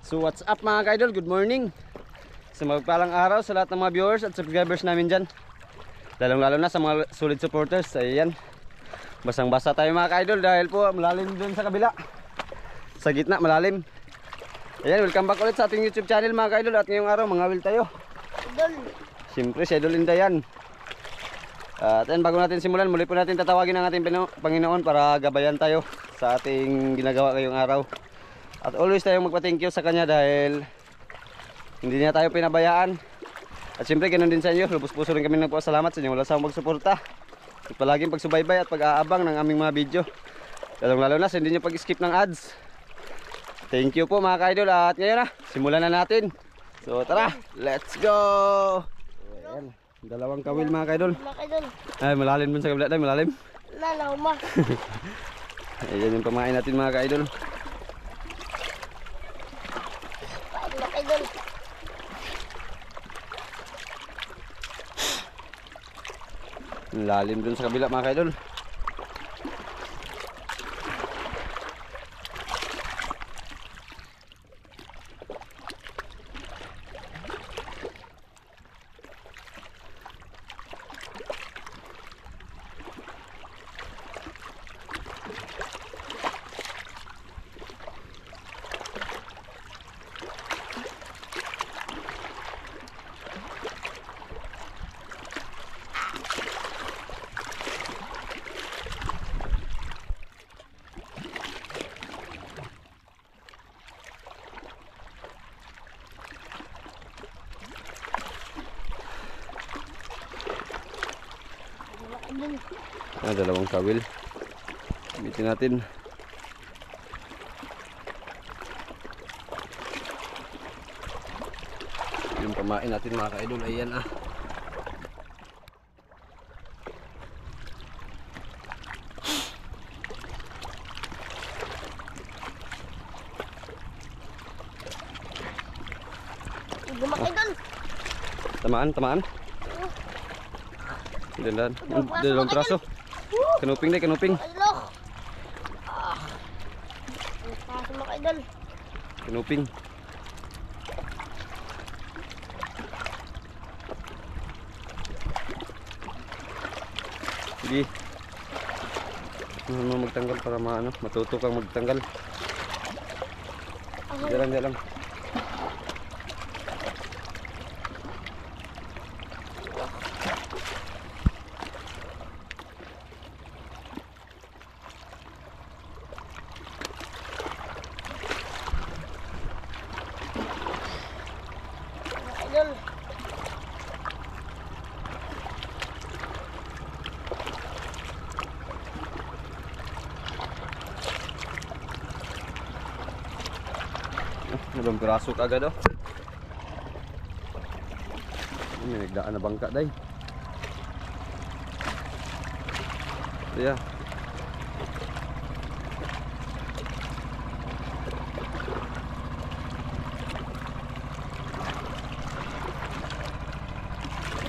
So what's up mga ka-idol, good morning. Sa magpalang araw sa lahat ng mga viewers at subscribers namin dyan, lalong-lalo na sa mga solid supporters. Ayan, basang-basa tayo mga ka-idol dahil po malalim dun sa kabila. Sa gitna malalim. Ayan, welcome back ulit sa ating YouTube channel mga ka-idol. At ngayong araw mangawil tayo. Siyempre si Idol Inday yan. At yan, bago natin simulan, muli po natin tatawagin ang ating Panginoon para gabayan tayo sa ating ginagawa ngayong araw. At always tayong magpa-thank you sa Kanya dahil hindi niya tayo pinabayaan. At siyempre ganoon din sa inyo, lubos-puso rin kami nagpapasalamat sa inyo wala sawang magsuporta. At palaging pagsubaybay at pag-aabang ng aming mga video. Lalong-lalo na sa hindi nyo pag-skip ng ads. Thank you po mga ka-idol. At ngayon na, simulan na natin. So tara, let's go! Ayan, dalawang kawil mga ka-idol. Ay, malalim dun sa kabila tayo, malalim. Lalaw ma. Ayan yung pamain natin mga ka-idol. Lalim dun sa kabila mga ka-idol. Dalawang kawil. Bitin natin. Yung pamain natin mga ka-idol. Ayan ah. Tamaan. Dan dalawang braso. Kanuping deh, kanuping. Kanuping. Sige. Magtanggal para matuto kang magtanggal. Jalan. Belum kerasuk agak dah. Ini nagdaan na bangka day. Ya.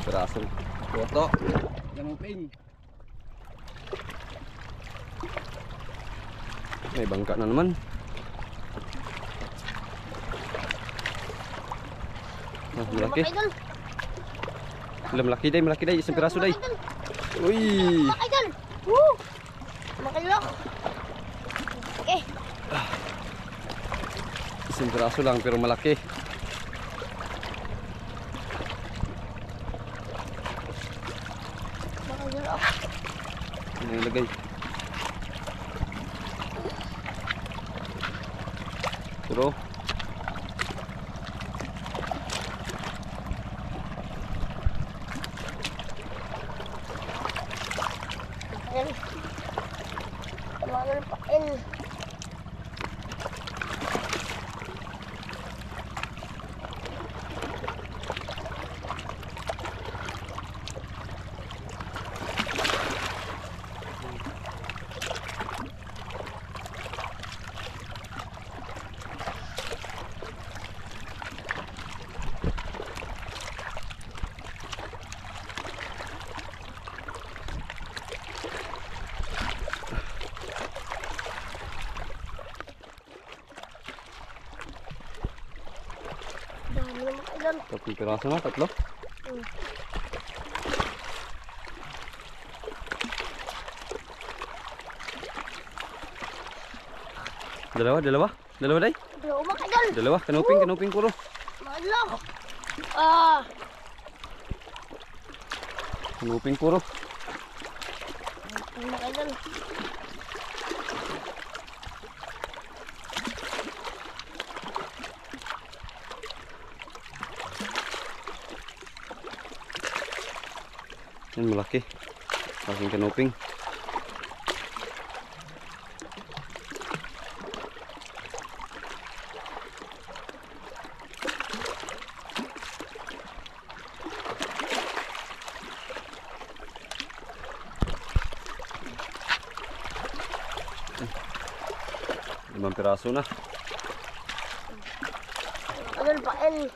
Kerasuk. Foto. Yang ping. May bangka na naman. Malaki. Malaki day, isang piraso day. Uy. Idol. Makalok. Okay. Isang piraso lang pero malaki. Makalok. Ano yung lagay? Pero idol. Tatlong piraso na, tatlo. Hmm. Dalawa, dalawa. Dalawa day. Dalawa mga idol. Dalawa, kanuping puro. Malak. Ah. Kanuping puro. Mga idol. Yan, malaki. Malaking kanuping. Limang piraso na. Idol pa el.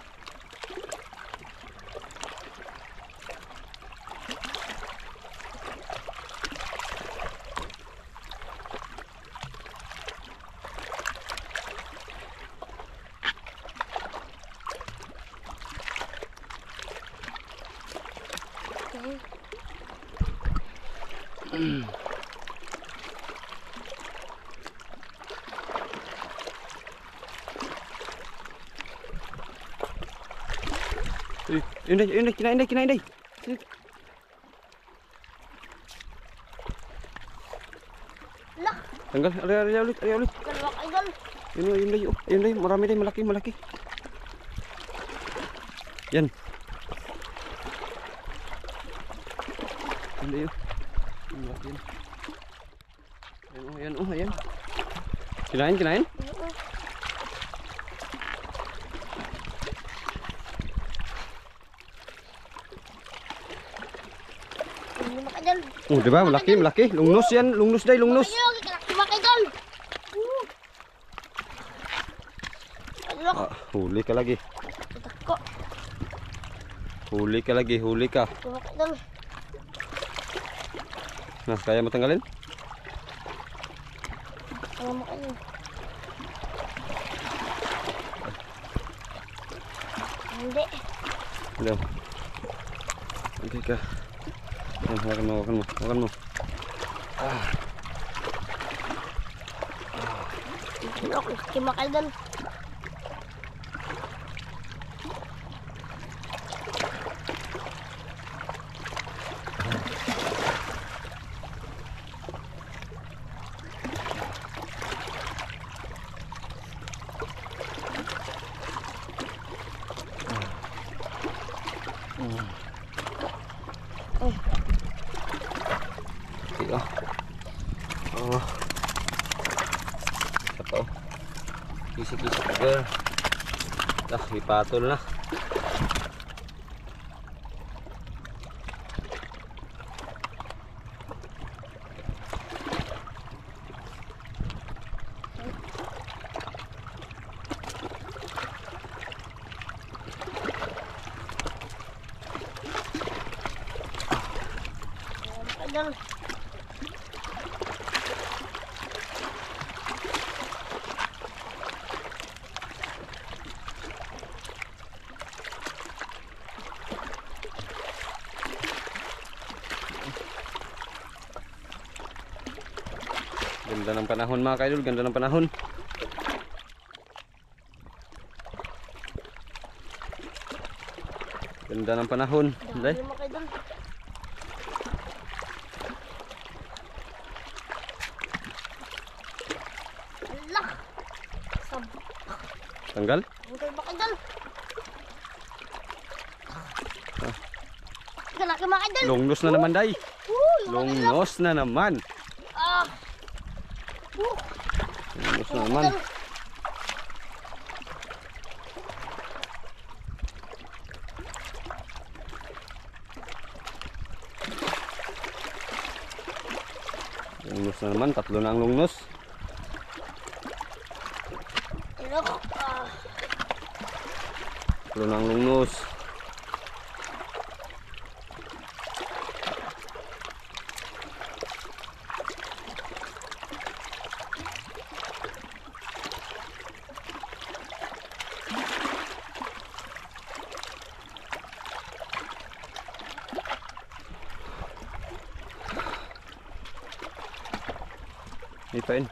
Yun day, kinain day. Lak. Tanggal, ali ulit. Dalawa idol. Yun day, marami day, malaki. Yan. Yun day, malaki yan. Ayan. Kinain. Mga idol. Oh, diba? Malaki. Lungnos yan. Lungnos day. Ayun, mga idol. Alok. Huli ka lagi. Tako. Huli ka. Mga idol. Nah, kaya mo tanggalin? Mga idol. Hindi. Udah. Okay ka. Makan mo. Alok. Laki mga idol. Okay, oh. Ito. Kisi-kisi girl. Ipatol na. Idol. Ganda ng panahon mga kaidol, ganda ng panahon. Ganda ng panahon. Day. Dami mga idol. Alak. Sab. Tanggal? Tanggal mga idol. Laki mga idol. Lungnos na naman day. Mga idol. Lungnos na naman. Ah. Lungnos na Mga naman. idol. Lungnos na naman, tatlo na ang lungnos. Alak. Ah. Tatlo na ang lungnos. Sipain.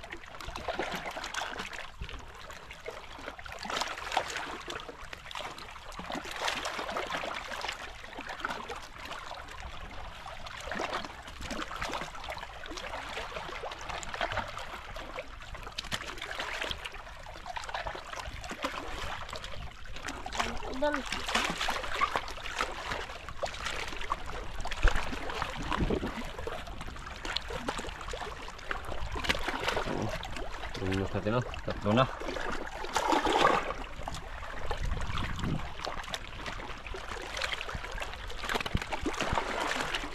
Idol. Tulungan natin oh. Tatlo na.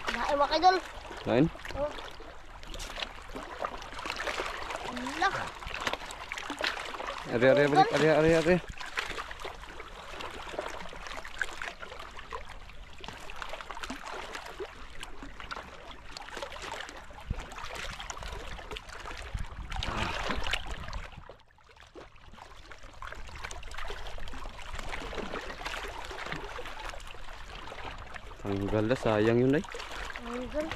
Dahil mga idol. Lain? Oh. Alak. Ari. Tanggal na, sayang yun ay. Idol.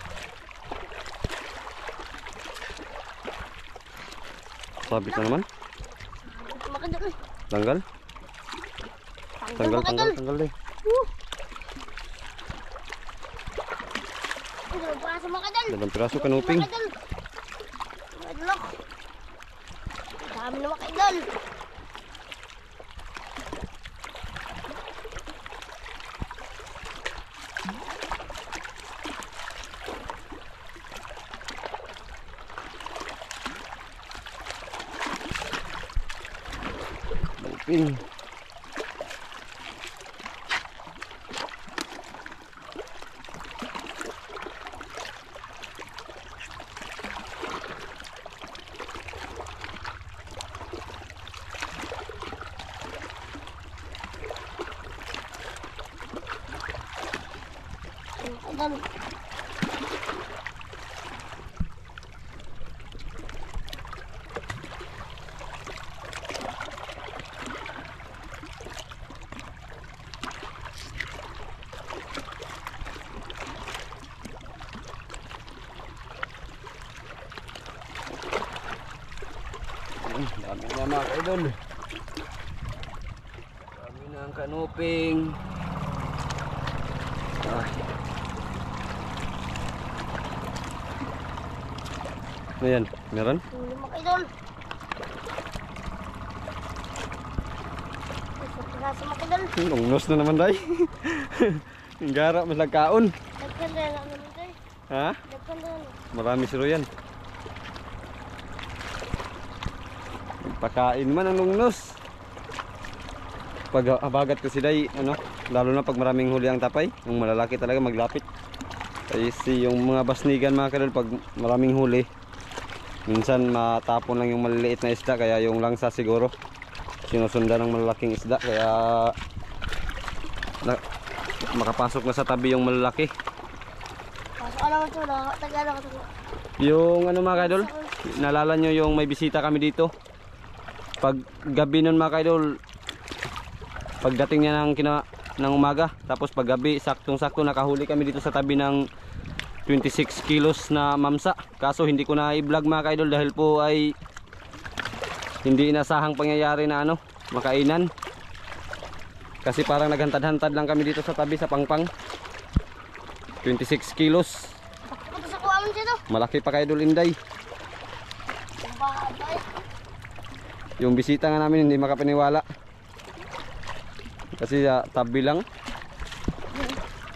Sabit na naman. Mga idol. Tanggal. Tanggal mga idol. Tanggal eh. Idol, para sa mga idol. Dalang piraso kanuping. Mga idol. Mga idol ako. Dami na mga idol. Kanuping. Idol. Dami na mga kaidol. Dami na ang kanuping. Ay. Ayan, meron? Huli mga idol. Isa mga idol. Lungnos na naman day. Ang gara, mas lagkaon. Dagkan na lang naman tayo. Ha? Dagkan na lang. Marami siro yan. Pagkain man ang lungnos. Pag abagat kasi day, ano, lalo na pag maraming huli ang tapay, yung malalaki talaga maglapit. Kasi yung mga basnigan mga kadol, pag maraming huli, minsan matapon lang yung maliliit na isda, kaya yung langsa siguro sinusundan ng malalaking isda, kaya makapasok na sa tabi yung malalaki. Pasok ka naman ito. Tagal ako ito. Yung ano mga kadol, naalala nyo yung may bisita kami dito. Pag gabi nun mga kaidol, pagdating niya ng umaga, tapos pag gabi saktong-sakto nakahuli kami dito sa tabi ng 26 kilos na mamsa. Kaso hindi ko na i-vlog mga kaidol dahil po ay hindi inasahang pangyayari na ano, makainan. Kasi parang naghantad-hantad lang kami dito sa tabi sa pangpang. 26 kilos. Takot ko sa kuha mo dito. Malaki pa kaidol Inday. Babay. Yung bisita nga namin hindi makapaniwala. Kasi tabi lang.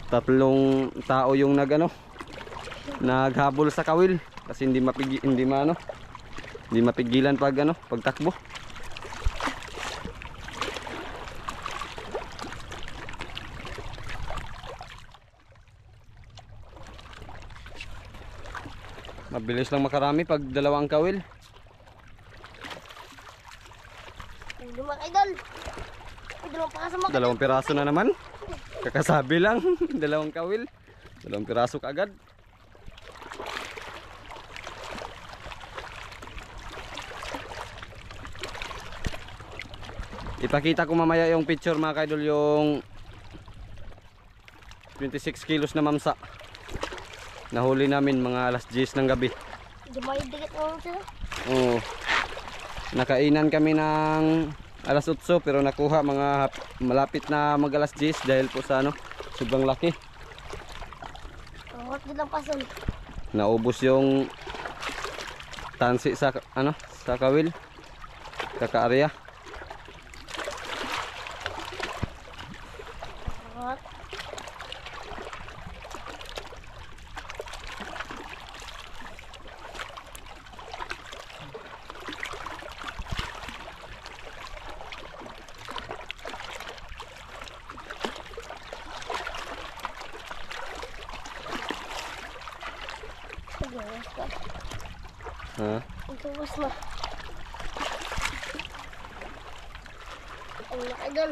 Tatlong tao yung naghabol sa kawil kasi hindi mapigilan pag pagtakbo. Mabilis lang makarami pag dalawang kawil. Hindi mga idol. Dalawang piraso mga idol. Dalawang piraso na naman. Kakasabi lang. Dalawang kawil. Dalawang piraso kaagad. Ipakita ko mamaya yung picture mga kaidol, yung 26 kilos na mamsa. Nahuli namin mga alas 10 ng gabi. Hindi mo yung dikit mo sila. Oh. Nakainan kami ng alas 8 pero nakuha mga malapit na mag alas 10 dahil po sa ano, sobrang laki. Ang din ang pason. Naubos yung tansi sa ano, sa kawil. Kaka-area. Hot. Ha? Ito was na. Ang laki doon.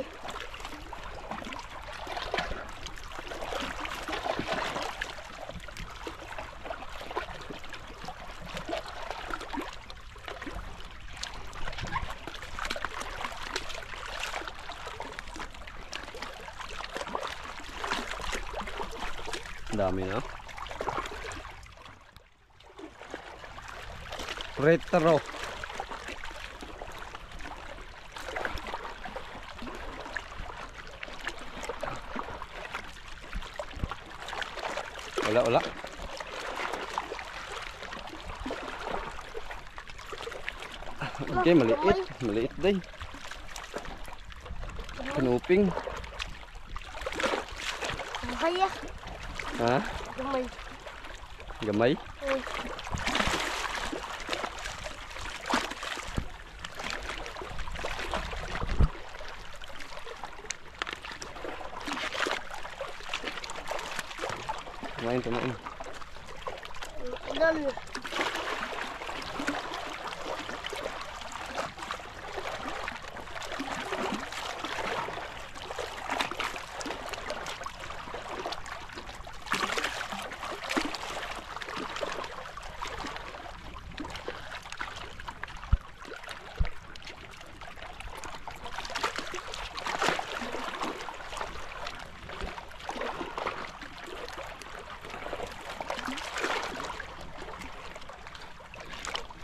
Dami na. Retro. Wala. Okay, maliit day. Kanuping. Kaya. Ha? Gamay. Gamay. Tumain. Doon.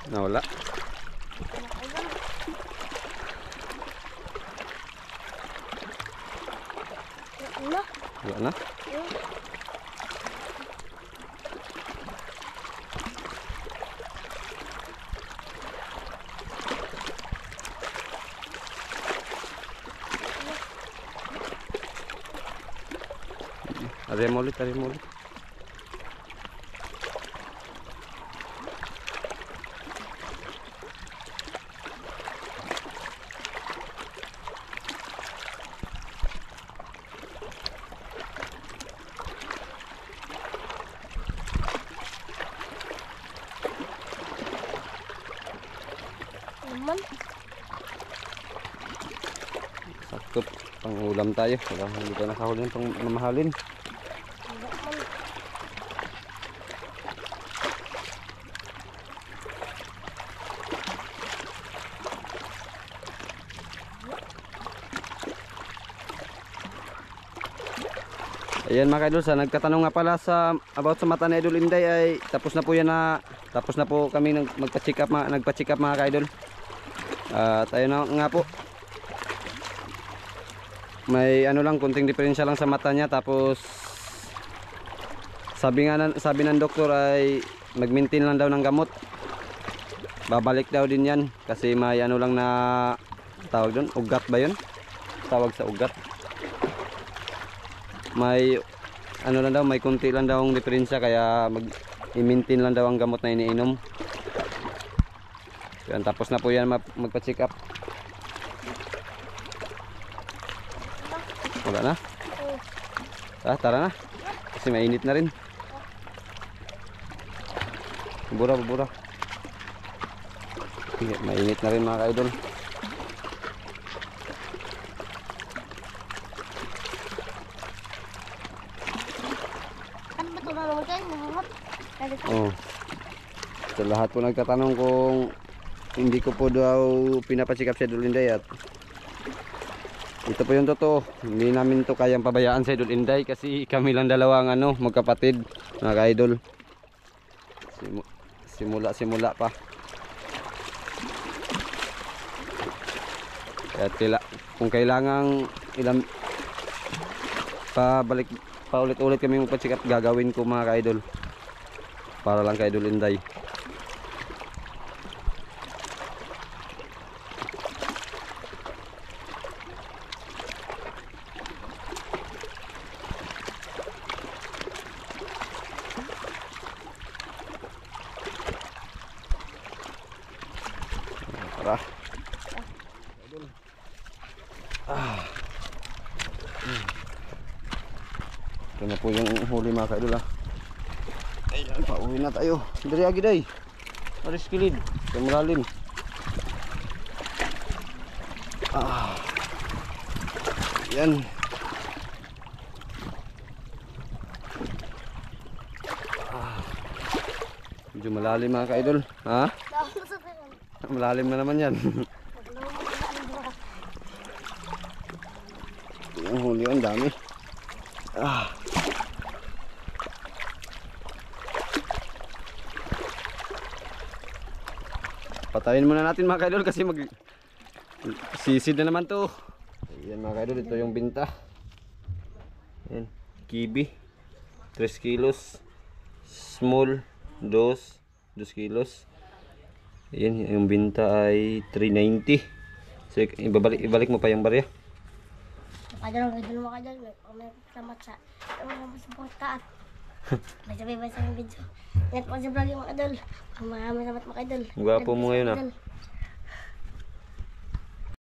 Nawala. Wala na. Ada mo ulit. Naman. Sakto, pang ulam tayo. Hindi tayo nakahuli ng pang mamahalin. Ayan mga idol, sa nagkatanong nga pala sa about sa mata ni Idol Inday ay tapos na po kami nagpa-check up mga idol. Tayo na nga po. May ano lang, kunting diferensya lang sa mata niya, tapos sabi ng doktor ay mag-maintain lang daw ng gamot. Babalik daw din yan kasi may ano lang na tawag doon, ugat ba yun? Tawag sa ugat. May ano lang daw, may kunti lang daw ang diferensya, kaya i-maintain lang daw ang gamot na iniinom. Yan, tapos na po yan magpa-check up. Wala na? Tara na. Kasi mainit na rin. Bubura. Mainit na rin mga ka-idol. Oh. Sa lahat po nagtatanong kung hindi ko po daw pinapacheck up si Idol Inday, at ito po yung totoo. Hindi namin to kayang pabayaan sa Idol Inday kasi kami lang dalawang magkapatid mga ka-idol. Simula pa. Kaya kung kailangang ilang paulit-ulit kami magpa-check up, gagawin ko mga ka-idol. Para lang kay Idol Inday. Tara. Ito na po yung huli mga ka-idol. Ayan, pauwi na tayo. Dari agi day. Aris kilid. Sa malalim. Ayan. Medyo malalim mga ka-idol. Ha? Malalim na naman yan. Yung huli, ang dami. Patayin muna natin mga ka-idol kasi sisid na naman to. Ayan mga ka-idol, ito yung binta. Ayan, kibi 3 kilos, small 2 kilos. Ayan, yung binta ay 390. So ibalik mo pa yung barya. Makadal, may salamat sa porta at may sabi sa video. Ingat po sa vlog yung makadal. Maraming salamat makadal. Gwapo mo ngayon ah.